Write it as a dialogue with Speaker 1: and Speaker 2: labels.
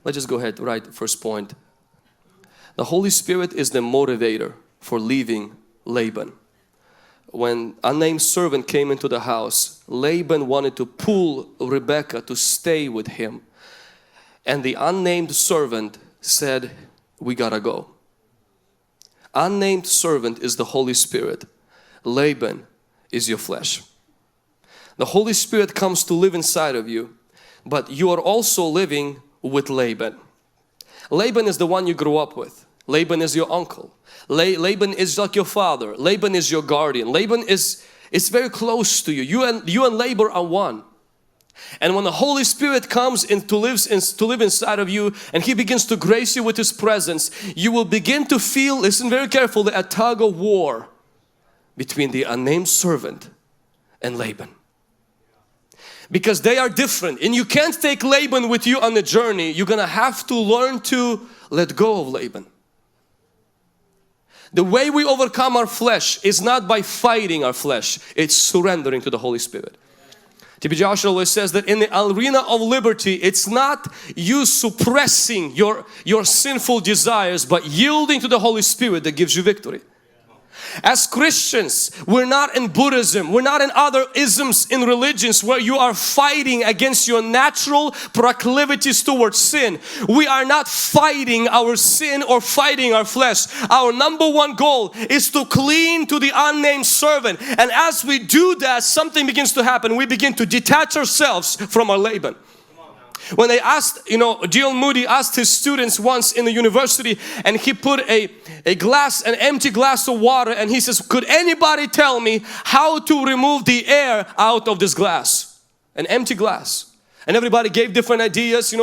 Speaker 1: Let's just go ahead, right, first point. The Holy Spirit is the motivator for leaving Laban. When an unnamed servant came into the house, Laban wanted to pull Rebekah to stay with him. And the unnamed servant said, we gotta go. Unnamed servant is the Holy Spirit. Laban is your flesh. The Holy Spirit comes to live inside of you, but you are also living with Laban. Laban is the one you grew up with. Laban is your uncle. Laban is like your father. Laban is your guardian. Laban is very close to you. You and Laban are one. And when the Holy Spirit comes in to live inside of you, and He begins to grace you with His presence, you will begin to feel, listen very carefully, a tug of war between the unnamed servant and Laban. Because they are different, and you can't take Laban with you on the journey. You're gonna have to learn to let go of Laban. The way we overcome our flesh is not by fighting our flesh, it's surrendering to the Holy Spirit. T.B. Joshua always says that in the arena of liberty, it's not you suppressing your sinful desires, but yielding to the Holy Spirit that gives you victory. As Christians, we're not in Buddhism, we're not in other isms in religions where you are fighting against your natural proclivities towards sin. We are not fighting our sin or fighting our flesh. Our number one goal is to cling to the unnamed servant. And as we do that, something begins to happen. We begin to detach ourselves from our Laban. When they asked, D.L. Moody asked his students once in the university, and he put an empty glass of water, and he says, could anybody tell me how to remove the air out of this glass? An empty glass. And everybody gave different ideas,